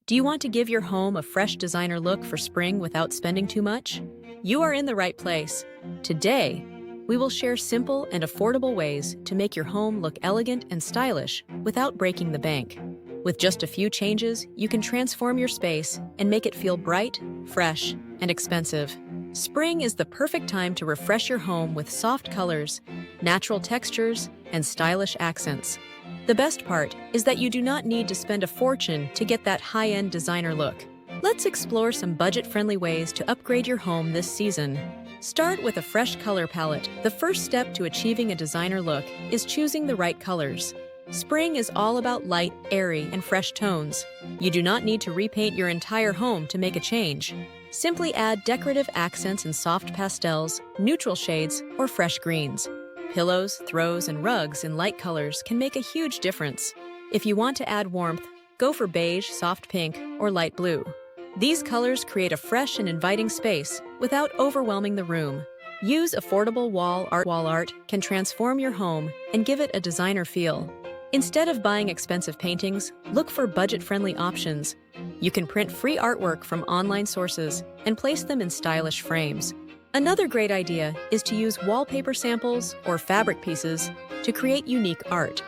Do you want to give your home a fresh designer look for spring without spending too much? You are in the right place. Today, we will share simple and affordable ways to make your home look elegant and stylish without breaking the bank. With just a few changes, you can transform your space and make it feel bright, fresh, and expensive. Spring is the perfect time to refresh your home with soft colors, natural textures, and stylish accents. The best part is that you do not need to spend a fortune to get that high-end designer look. Let's explore some budget-friendly ways to upgrade your home this season. Start with a fresh color palette. The first step to achieving a designer look is choosing the right colors. Spring is all about light, airy, and fresh tones. You do not need to repaint your entire home to make a change. Simply add decorative accents in soft pastels, neutral shades, or fresh greens. Pillows, throws, and rugs in light colors can make a huge difference. If you want to add warmth, go for beige, soft pink, or light blue. These colors create a fresh and inviting space without overwhelming the room. Use affordable wall art can transform your home and give it a designer feel. Instead of buying expensive paintings, look for budget-friendly options. You can print free artwork from online sources and place them in stylish frames. Another great idea is to use wallpaper samples or fabric pieces to create unique art.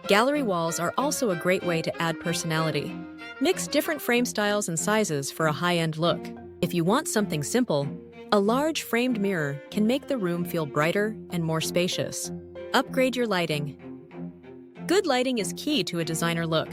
Gallery walls are also a great way to add personality. Mix different frame styles and sizes for a high-end look. If you want something simple, a large framed mirror can make the room feel brighter and more spacious. Upgrade your lighting. Good lighting is key to a designer look.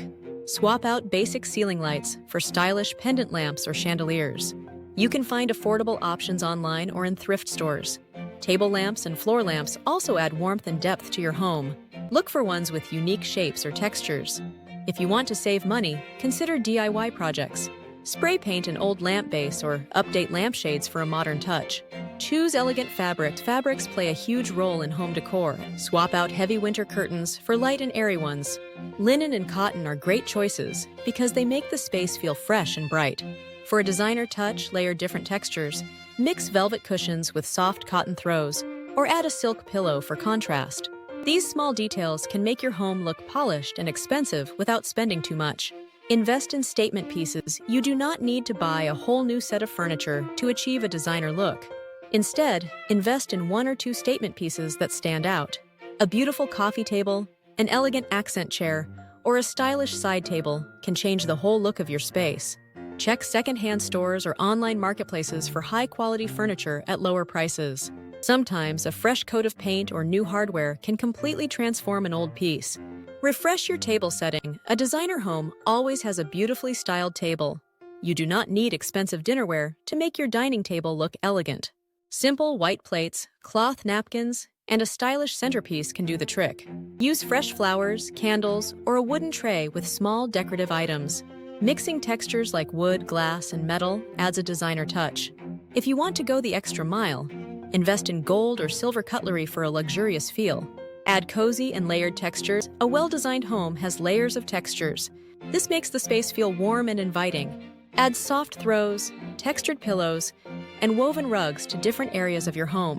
Swap out basic ceiling lights for stylish pendant lamps or chandeliers. You can find affordable options online or in thrift stores. Table lamps and floor lamps also add warmth and depth to your home. Look for ones with unique shapes or textures. If you want to save money, consider DIY projects. Spray paint an old lamp base or update lampshades for a modern touch. Choose elegant fabrics. Fabrics play a huge role in home decor. Swap out heavy winter curtains for light and airy ones. Linen and cotton are great choices because they make the space feel fresh and bright. For a designer touch, layer different textures. Mix velvet cushions with soft cotton throws, or add a silk pillow for contrast. These small details can make your home look polished and expensive without spending too much. Invest in statement pieces. You do not need to buy a whole new set of furniture to achieve a designer look. Instead, invest in one or two statement pieces that stand out. A beautiful coffee table, an elegant accent chair, or a stylish side table can change the whole look of your space. Check secondhand stores or online marketplaces for high-quality furniture at lower prices. Sometimes a fresh coat of paint or new hardware can completely transform an old piece. Refresh your table setting. A designer home always has a beautifully styled table. You do not need expensive dinnerware to make your dining table look elegant. Simple white plates, cloth napkins, and a stylish centerpiece can do the trick. Use fresh flowers, candles, or a wooden tray with small decorative items. Mixing textures like wood, glass, and metal adds a designer touch. If you want to go the extra mile, invest in gold or silver cutlery for a luxurious feel. Add cozy and layered textures. A well-designed home has layers of textures. This makes the space feel warm and inviting. Add soft throws, textured pillows, and woven rugs to different areas of your home.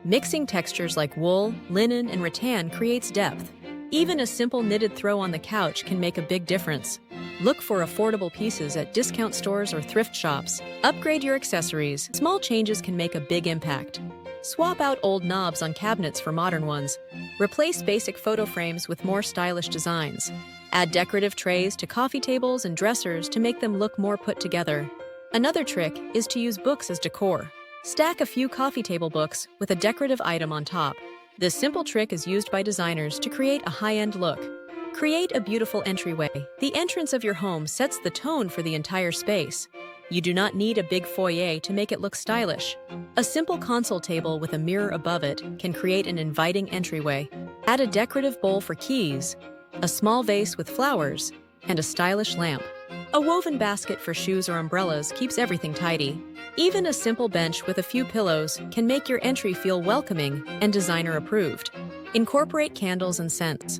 Mixing textures like wool, linen, and rattan creates depth. Even a simple knitted throw on the couch can make a big difference. Look for affordable pieces at discount stores or thrift shops. Upgrade your accessories. Small changes can make a big impact. Swap out old knobs on cabinets for modern ones. Replace basic photo frames with more stylish designs. Add decorative trays to coffee tables and dressers to make them look more put together. Another trick is to use books as decor. Stack a few coffee table books with a decorative item on top. This simple trick is used by designers to create a high-end look. Create a beautiful entryway. The entrance of your home sets the tone for the entire space. You do not need a big foyer to make it look stylish. A simple console table with a mirror above it can create an inviting entryway. Add a decorative bowl for keys, a small vase with flowers, and a stylish lamp. A woven basket for shoes or umbrellas keeps everything tidy. Even a simple bench with a few pillows can make your entry feel welcoming and designer approved. Incorporate candles and scents.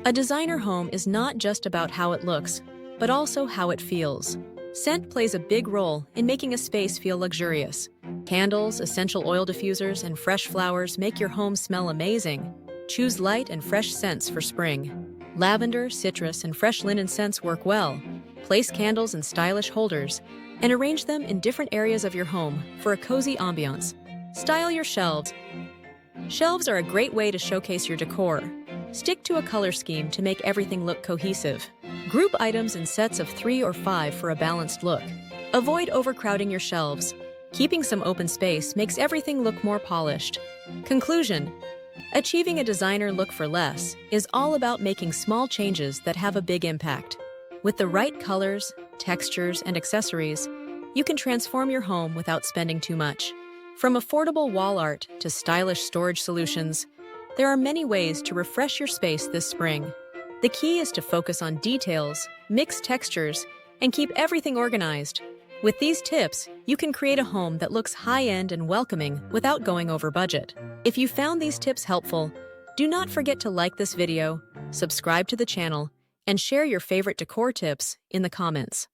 A designer home is not just about how it looks, but also how it feels. Scent plays a big role in making a space feel luxurious. Candles, essential oil diffusers, and fresh flowers make your home smell amazing. Choose light and fresh scents for spring. Lavender, citrus, and fresh linen scents work well. Place candles in stylish holders and arrange them in different areas of your home for a cozy ambiance. Style your shelves. Shelves are a great way to showcase your decor. Stick to a color scheme to make everything look cohesive. Group items in sets of 3 or 5 for a balanced look. Avoid overcrowding your shelves. Keeping some open space makes everything look more polished. Conclusion: achieving a designer look for less is all about making small changes that have a big impact. With the right colors, textures, and accessories, you can transform your home without spending too much. From affordable wall art to stylish storage solutions, there are many ways to refresh your space this spring. The key is to focus on details, mix textures, and keep everything organized. With these tips, you can create a home that looks high-end and welcoming without going over budget. If you found these tips helpful, do not forget to like this video, subscribe to the channel, and share your favorite decor tips in the comments.